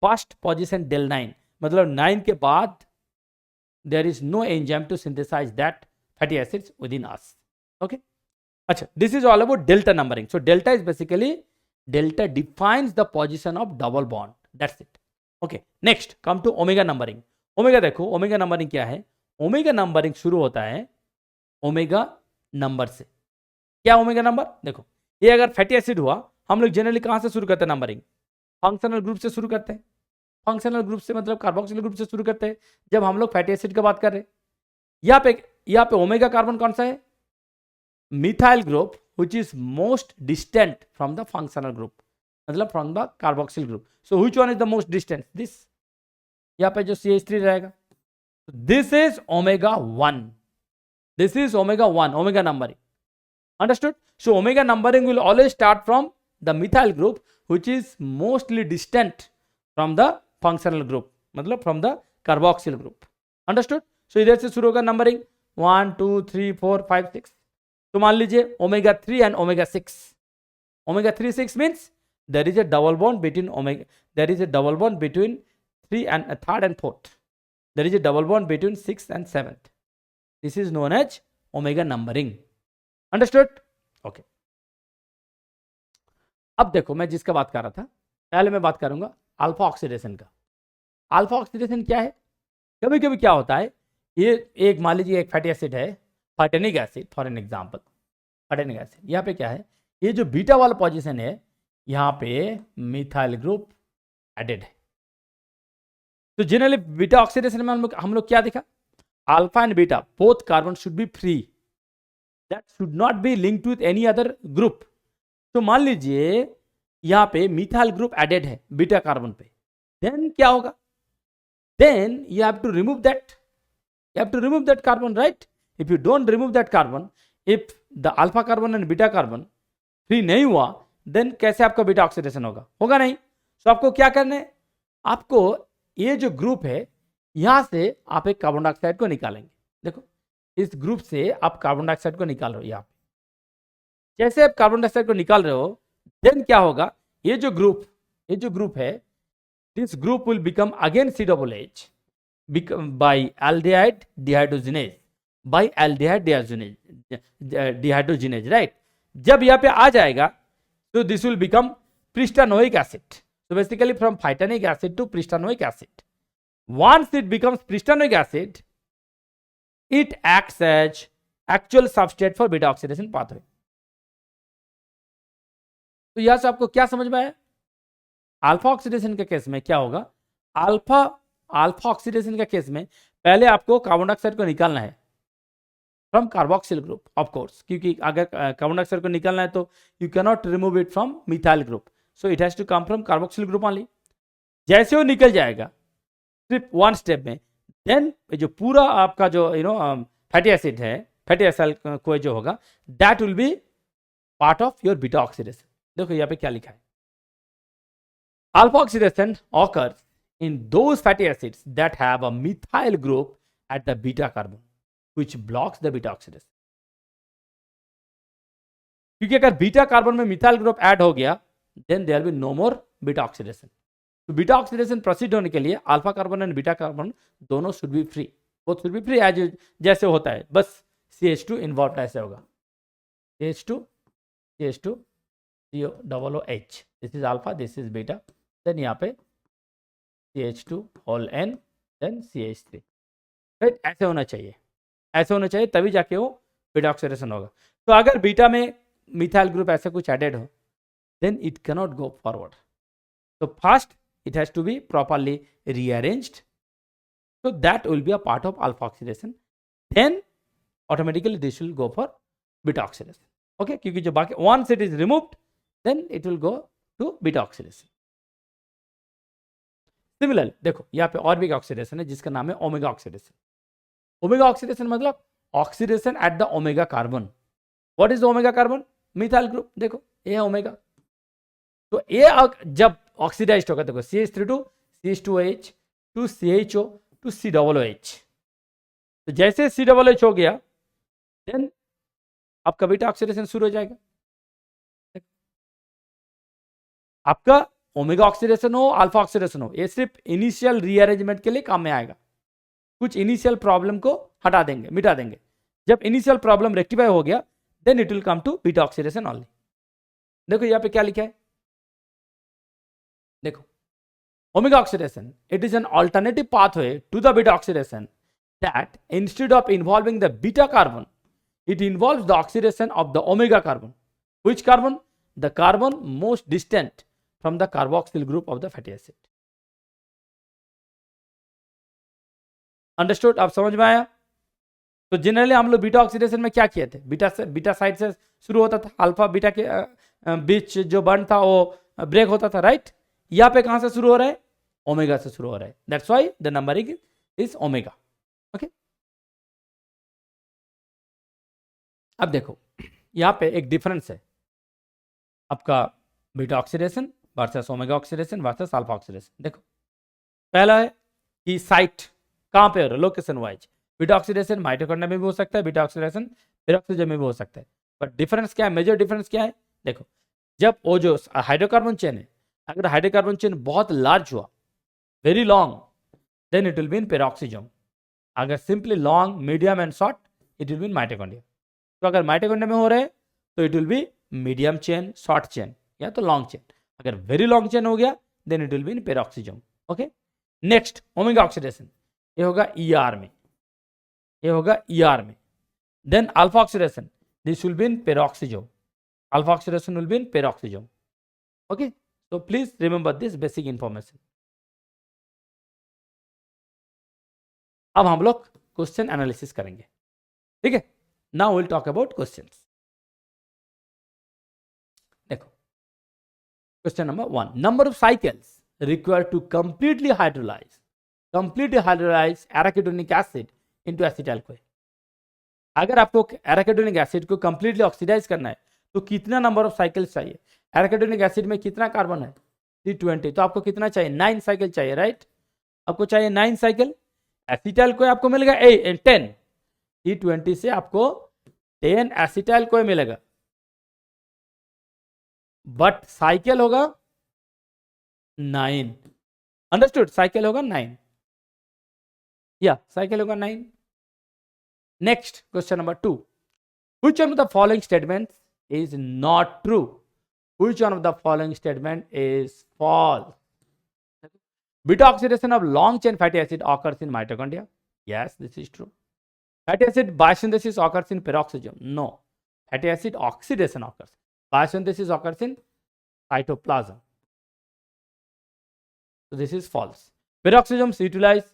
first position del 9, मतलब 9 के बाद there is no enzyme to synthesize that fatty acids within us. Okay, अच्छा, this is all about delta numbering. So delta is basically delta defines the position of double bond, that's it. Okay, next come to omega numbering. Omega देखो, omega numbering क्या है? Omega numbering शुरू होता है omega number से. क्या omega number? देखो, ये अगर फैटी एसिड हुआ, हम लोग जनरली कहां से शुरू करते हैं नंबरिंग? फंक्शनल ग्रुप से शुरू करते हैं. फंक्शनल ग्रुप से मतलब कार्बोक्सिल ग्रुप से शुरू करते हैं जब हम लोग फैटी एसिड की बात कर रहे हैं. यहाँ पे ओमेगा कार्बन कौन सा है? Methyl group which is most distant from the functional group, मतलब from the carboxyl group. So which one is the most distant? This. यहाँ पे जो CH3 रहेगा, this is omega 1. This is omega 1, omega numbering. Understood? So omega numbering will always start from the methyl group which is mostly distant from the functional group, मतलब from the carboxyl group. Understood? So इधर से शुरू होगा numbering 1 2 3 4 5 6. तो मान लीजिए omega 3 and omega 6. Omega 3 6 means there is a double bond between omega, there is a double bond between 3 and 3rd and 4th. There is a double bond between 6th and 7th. This is known as omega numbering. Understood? Okay. अब देखो, मैं जिसका बात कर रहा था, पहले मैं बात करूंगा अल्फा ऑक्सीडेशन का. अल्फा ऑक्सीडेशन क्या है? कभी कभी क्या होता है, ये एक मान लीजिए एक फैटी एसिड है, फैटेनिक एसिड फॉर एन एग्जांपल. फैटेनिक एसिड यहाँ पे क्या है, ये जो बीटा वाला पोजीशन है, यहाँ पे मिथाइल ग्रुप एडेड है. तो जनरली बीटा ऑक्सीडेशन में हम लोग क्या देखा? Alpha and beta both carbon should be free, that should not be linked with any other group. तो मान लीजिए यहाँ पे मिथाइल ग्रुप एडेड है बीटा कार्बन पे, देन क्या होगा? Then you have to remove that carbon, right? If you don't remove that carbon, if the alpha carbon and beta carbon free नहीं हुआ, देन कैसे आपका बीटा ऑक्सीडेशन होगा नहीं. तो आपको क्या करना है? आपको ये जो ग्रुप है, यहां से आप एक कार्बन डाइऑक्साइड को निकालेंगे. देखो, इस ग्रुप से आप कार्बन डाइऑक्साइड को निकाल रहे हो. यहाँ पे जैसे आप कार्बन डाइऑक्साइड को निकाल रहे हो, देन क्या होगा? ये जो ग्रुप है, this group will become again COOH by aldehyde dehydrogenase, dehydrogenase, right? जब यहाँ पे आ जाएगा तो this will become pristanoic acid. So basically from phytanic acid to pristanoic acid. Once it becomes pristanoic acid, it acts as actual substrate for beta oxidation pathway. तो यहां से आपको क्या समझ में आया? अल्फा ऑक्सीडेशन के केस में क्या होगा? अल्फा ऑक्सीडेशन के केस में पहले आपको कार्बन डाइऑक्साइड को निकालना है from carboxyl group, of course, क्योंकि अगर कार्बन डाइऑक्साइड को निकालना है तो you can not remove it from methyl group. So it has to come from carboxyl group only. जैसे वो निकल जाएगा सिर्फ वन स्टेप में, देन जो पूरा आपका जो फैटी एसिड है, फैटी एसिड को जो होगा, that will B part of your beta oxidation. देखो यहाँ पे क्या लिखा है, alpha oxidation occurs in those fatty acids that have a methyl group at the beta carbon which blocks the beta oxidation. क्योंकि अगर बीटा कार्बन में methyl group add हो गया, then there will be no more beta oxidation. तो beta oxidation proceed होने के लिए alpha carbon and beta carbon दोनों should be free, both should be free as जैसे होता है, बस CH2 इन्वॉल्व ऐसे होगा, CH2 COOH, this is alpha, this is beta, then यहाँ पे CH2 whole N, then CH3, right? ऐसे होना चाहिए, ऐसे होना चाहिए, तभी जाके वो बीटा ऑक्सीडेशन होगा। तो अगर बीटा में मिथाइल ग्रुप ऐसा कुछ एडेड हो, then it cannot go forward. So first it has to be properly rearranged, so that will be a part of alpha oxidation, then automatically this will go for beta oxidation. Okay, क्योंकि जो बाकी once it is removed then it will go to beta oxidation. Similarly देखो यहाँ पे और भी oxidation है जिसका नाम है ओमेगा ऑक्सीडेशन। ओमेगा ऑक्सीडेशन मतलब oxidation at the omega carbon. What is omega carbon? Methyl group, देखो ये है ओमेगा। तो ये जब ऑक्सीडाइज्ड होगा, देखो CH3 to CH2OH to CHO to COOH, तो जैसे COOH हो गया देन आपका बीटा ऑक्सीडेशन शुरू हो जाएगा। आपका ओमेगा ऑक्सीडेशन हो अल्फा ऑक्सीडेशन हो, ये सिर्फ इनिशियल रीअरेंजमेंट के लिए काम में आएगा, कुछ इनिशियल प्रॉब्लम को हटा देंगे, मिटा देंगे। जब इनिशियल प्रॉब्लम रेक्टिफाई हो गया then it will come to beta oxidation only. देखो यहाँ पे क्या लिखा है, देखो omega oxidation, it is an alternative pathway to the beta oxidation that instead of involving the beta carbon it involves the oxidation of the omega carbon. Which carbon? The carbon most distant from the carboxyl group of the fatty acid. Understood? आप समझ में आया? तो generally हम लोग beta oxidation में क्या किए थे, बीटा साइड से शुरू होता था, अल्फा बीटा के बीच जो बॉन्ड था वो ब्रेक होता था, राइट? यहाँ पे कहां से शुरू हो रहा है? ओमेगा से शुरू हो रहा है, that's why the numbering is omega. Okay, अब देखो यहाँ पे एक डिफरेंस है आपका beta oxidation versus omega oxidation versus alpha oxidation. देखो पहला है कि साइट कहाँ पे हो रहा है, location wise. Beta oxidation mitochondria में भी हो सकता है, बीटा ऑक्सीडेशन पेरोक्सिजम में भी हो सकता है, बट डिफरेंस क्या है, मेजर डिफरेंस क्या है? देखो जब वो जो हाइड्रोकार्बन चेन है, अगर हाइड्रोकार्बन चेन बहुत लार्ज हुआ, very long, then it will be in peroxisome. अगर simply long, medium and short, it will be in mitochondria. तो अगर माइटोकॉन्ड्रिया में हो रहे हैं तो it will be medium chain, short chain या तो लॉन्ग चेन। अगर वेरी लॉन्ग चेन हो गया then it will be in peroxisome. Okay, next omega oxidation, ये होगा ER में, ये होगा ER में। Then alpha oxidation, this will be in peroxisome, alpha oxidation will be in peroxisome. Okay, so please remember this basic information. अब हम लोग question analysis करेंगे, ठीक है? Now will talk about questions. देखो question number 1, number of cycles required to completely hydrolyze arachidonic acid into acetyl CoA. अगर आपको arachidonic acid को कंप्लीटली ऑक्सीडाइज करना है तो कितना नंबर ऑफ साइकिल्स चाहिए? एराकिडोनिक एसिड में कितना कार्बन है? 320, तो आपको कितना चाहिए? 9 साइकिल चाहिए, राइट? आपको चाहिए 9 साइकिल। एसिटाइल कोई आपको मिलेगा 10, C20 से आपको 10 एसिटाइल कोई मिलेगा, बट साइकिल होगा 9। अंडरस्टूड? साइकिल होगा 9, या साइकिल होगा 9। Next question number 2, which one of the following statements is not true? Which one of the following statement is false? Beta oxidation of long chain fatty acid occurs in mitochondria. Yes, this is true. Fatty acid biosynthesis occurs in peroxisome. No. Fatty acid oxidation occurs. Biosynthesis occurs in cytoplasm. So this is false. Peroxisomes utilize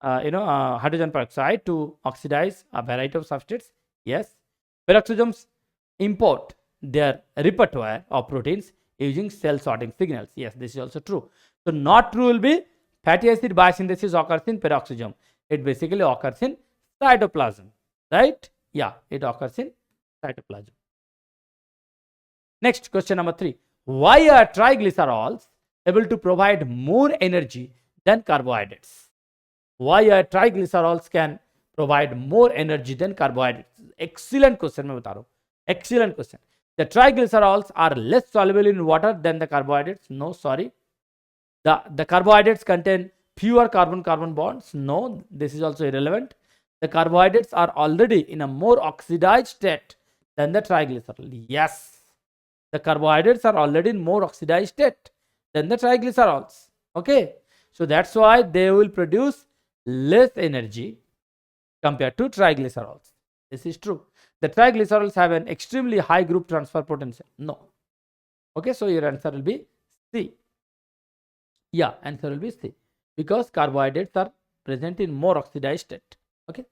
hydrogen peroxide to oxidize a variety of substrates. Yes. Peroxisomes import their repertoire of proteins using cell sorting signals. Yes, this is also true. So not true will be fatty acid biosynthesis occurs in peroxisome. It basically occurs in cytoplasm, right? Yeah, it occurs in cytoplasm. Next, question number 3. Why are triglycerols able to provide more energy than carbohydrates? Why are triglycerols can provide more energy than carbohydrates? Excellent question, मैं बता रहा हूँ. Excellent question. The triglycerols are less soluble in water than the carbohydrates. No, sorry. The carbohydrates contain fewer carbon-carbon bonds. No, this is also irrelevant. The carbohydrates are already in a more oxidized state than the triglycerol. Yes, the carbohydrates are already in more oxidized state than the triglycerols. Okay, so that's why they will produce less energy compared to triglycerols. This is true. The triglycerols have an extremely high group transfer potential. No. Okay, so your answer will be C. Yeah, answer will be C, because carbohydrates are present in more oxidized state. Okay.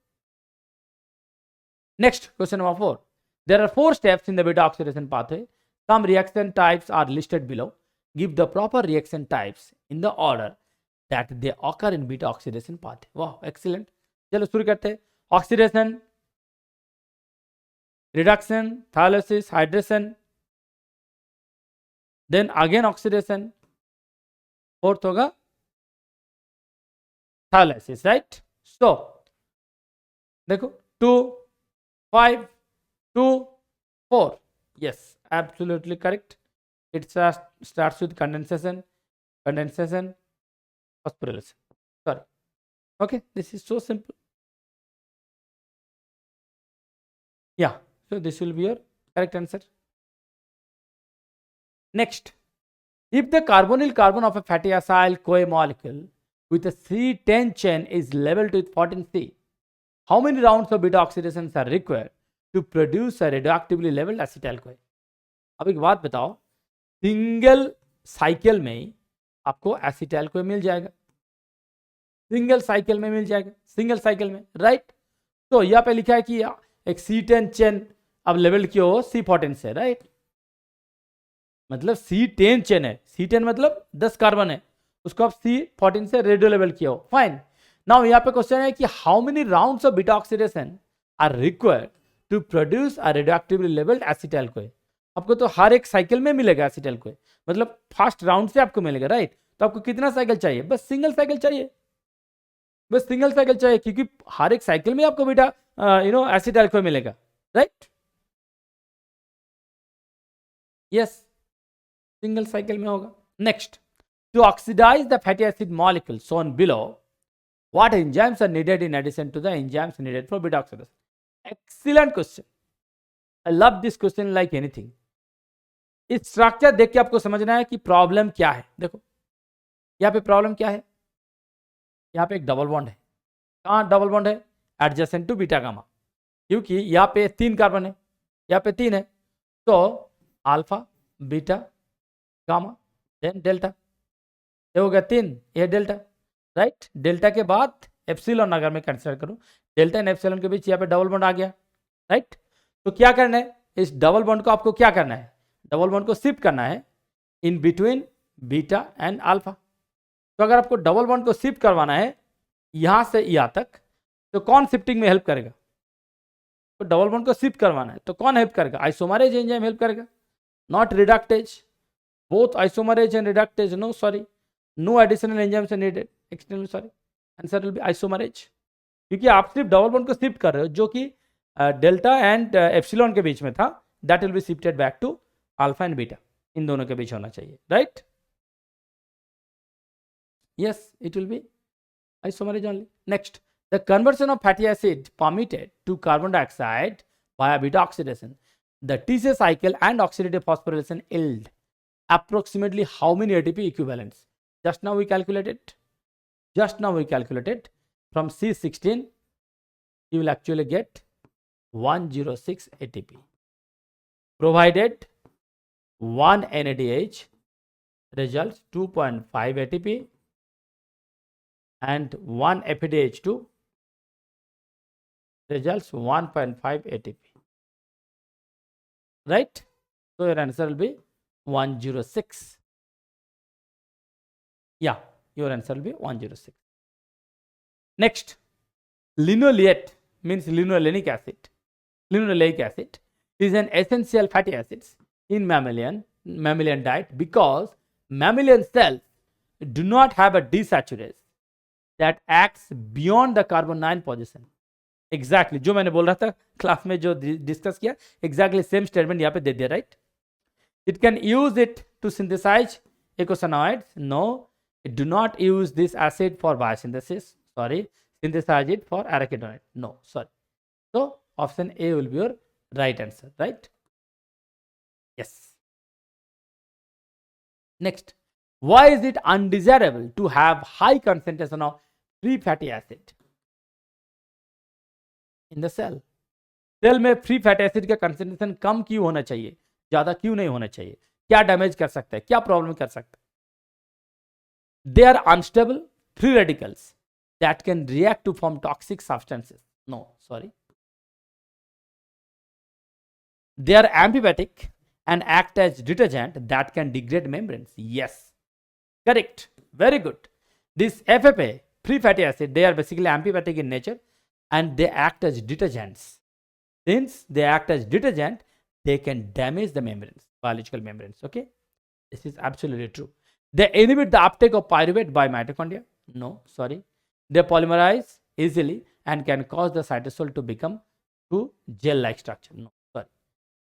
Next, question number 4. There are 4 steps in the beta oxidation pathway. Some reaction types are listed below. Give the proper reaction types in the order that they occur in beta oxidation pathway. Wow, excellent. चलो शुरू करते हैं. Oxidation, reduction, thiolasis, hydration, then again oxidation. Fourth होगा thiolasis, right? So देखो 2, 5, 2, 4. Yes, absolutely correct. It starts with condensation, phosphorylation. Sorry. Okay, this is so simple. Yeah, so this will be your correct answer. Next, if the carbonyl carbon of a fatty acyl CoA molecule with a C10 chain is labeled with 14C, how many rounds of beta oxidations are required to produce a radioactively labeled acetyl CoA? अब एक बात बताओ, single cycle में आपको acetyl CoA मिल जाएगा, single cycle में मिल जाएगा, single cycle में, राइट? तो यहाँ पे लिखा है कि एक C10 चेन अब लेवल किया हो C14 से, राइट? मतलब C10 चेन है, C10 मतलब 10 कार्बन है, उसको आप C14 से रेडियो लेवल किया हो, फाइन. नाउ यहाँ पे क्वेश्चन है कि how many rounds of beta oxidation are required to produce a radioactively labelled acetyl CoA. आपको तो हर एक साइकिल में मिलेगा एसिटाइल CoA, मतलब फर्स्ट राउंड से आपको मिलेगा, राइट? तो आपको कितना साइकिल चाहिए? बस सिंगल साइकिल चाहिए, बस सिंगल साइकिल चाहिए, क्योंकि हर एक साइकिल में आपको बेटा एसिटाइल CoA मिलेगा, राइट? यस, सिंगल साइकिल में होगा. Next, to oxidize the fatty acid molecule shown below, what enzymes are needed in addition to the enzymes needed for beta oxidation? Excellent question. I love this question like anything. इस structure देख के आपको समझना है कि problem क्या है. देखो यहाँ पे प्रॉब्लम क्या है, यहाँ पे एक डबल बॉन्ड है. कहाँ डबल बॉन्ड है? एडजेसेंट टू बीटा गामा, क्योंकि यहाँ पे 3 कार्बन है, यहाँ पे 3 है, तो alpha, beta, gamma, then delta. ये हो गया 3, ये डेल्टा, राइट? डेल्टा के बाद एप्सिलॉन अगर मैं कंसीडर करूं, डेल्टा एंड एप्सिलॉन के बीच यहाँ पे डबल बॉन्ड आ गया, राइट? तो क्या करना है, इस डबल बॉन्ड को आपको क्या करना है? डबल बॉन्ड को शिफ्ट करना है in between beta and alpha. तो अगर आपको डबल बॉन्ड को शिफ्ट करवाना है यहां से यहाँ तक, तो कौन शिफ्टिंग में हेल्प करेगा? तो डबल बॉन्ड को शिफ्ट करवाना है तो कौन हेल्प करेगा? आइसोमरेज एंजाइम हेल्प करेगा, not reductase. Both isomerase and reductase, no sorry, no additional enzymes are needed external, sorry, answer will be isomerase, क्योंकि आप सिर्फ डबल बॉन्ड को शिफ्ट कर रहे हो, जो कि डेल्टा एंड एप्सिलॉन के बीच में था, that will be shifted back to alpha and beta, इन दोनों के बीच होना चाहिए, right? Yes, it will be isomerase only. Next, the conversion of fatty acid permitted to carbon dioxide via beta oxidation, the TC cycle and oxidative phosphorylation yield approximately how many ATP equivalents? Just now we calculated. From C16 you will actually get 106 ATP, provided 1 NADH results 2.5 ATP and 1 FADH2 results 1.5 ATP, right? So your answer will be 106. Yeah, your answer will be 106. Next, linoleate means linoleic acid. Linoleic acid is an essential fatty acid in mammalian diet because mammalian cells do not have a desaturase that acts beyond the carbon 9 position. Exactly, जो मैंने बोल रहा था class में, जो discuss किया, exactly same statement यहाँ पे दे दिया, right? It can use it to synthesize eicosanoids. No, Do not use this acid for biosynthesis. Sorry, synthesize it for arachidonate. No, sorry. So option A will be your right answer, right? Yes. Next, why is it undesirable to have high concentration of free fatty acid in the cell? Cell में free fatty acid का concentration कम क्यों होना चाहिए, ज्यादा क्यों नहीं होना चाहिए? क्या डैमेज कर सकता है, क्या प्रॉब्लम कर सकता है? They are unstable free radicals that can react to form toxic substances. No, sorry. They are amphipathic and act as detergent that can degrade membranes. Yes, correct. Very good. This FFA, free fatty acid, they are basically amphipathic in nature and they act as detergents. Since they act as detergent, they can damage the membranes, biological membranes. Okay, this is absolutely true. They inhibit the uptake of pyruvate by mitochondria. No, sorry. They polymerize easily and can cause the cytosol to become to gel-like structure. No, sorry.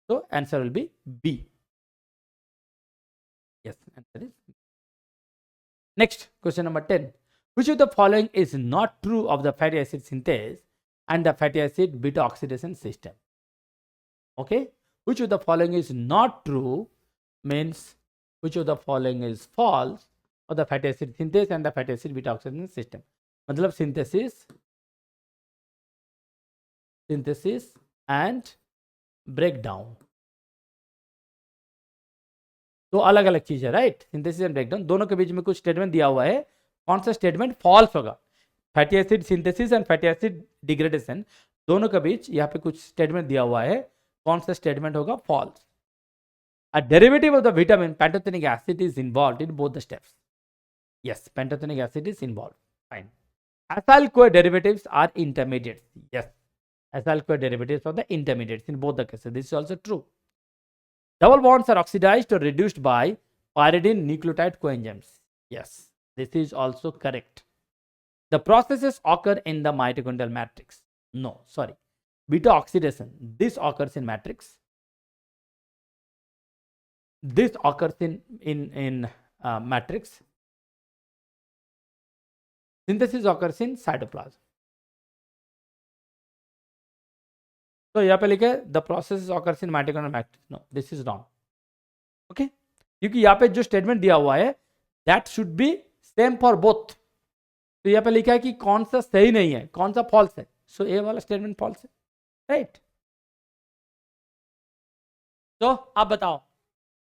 So answer will be B. Yes, answer is B. Next, question number 10. Which of the following is not true of the fatty acid synthase and the fatty acid beta oxidation system? Okay, which of the following is not true means which of the following is false of the fatty acid synthase and the fatty acid beta oxidation system. मतलब synthesis and breakdown तो अलग अलग चीज है, right? Synthesis and breakdown दोनों के बीच में कुछ स्टेटमेंट दिया हुआ है, कौन सा स्टेटमेंट फॉल्स होगा? Fatty acid synthesis and fatty acid degradation दोनों के बीच यहाँ पे कुछ स्टेटमेंट दिया हुआ है, कौन सा स्टेटमेंट होगा? False. A derivative of the vitamin pantothenic acid is involved in both the steps. Yes, pantothenic acid is involved. Fine. Acyl-CoA derivatives are intermediates. Yes, acyl-CoA derivatives are the intermediates in both the cases. This is also true. Double bonds are oxidized or reduced by pyridine nucleotide coenzymes. Yes, this is also correct. The processes occur in the mitochondrial matrix. No, sorry. Beta oxidation, this occurs in matrix. This occurs in matrix. Synthesis occurs in cytoplasm. तो यहाँ पे लिखा है the process occurs in mitochondrial matrix. No, this is wrong. Okay, क्योंकि यहाँ पे जो statement दिया हुआ है that should be same for both. तो यहाँ पे लिखा है कि कौन सा सही नहीं है, कौन सा फॉल्स है. सो ए वाला स्टेटमेंट फॉल्स है, राइट? तो आप बताओ,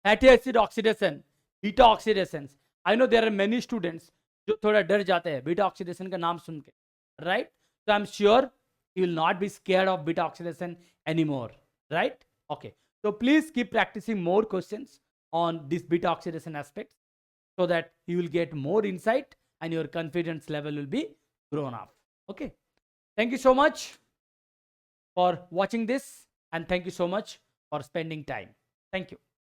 fatty acid oxidation, beta oxidation. I know there are many students जो थोड़ा डर जाते हैं बीटा ऑक्सीडेशन का नाम सुन के, राइट? तो I am sure you will not be scared of beta oxidation anymore, right? Okay, so please keep practicing more questions on this beta oxidation aspect so that you will get more insight and your confidence level will be grown up. Okay, thank you so much for watching this and thank you so much for spending time. Thank you.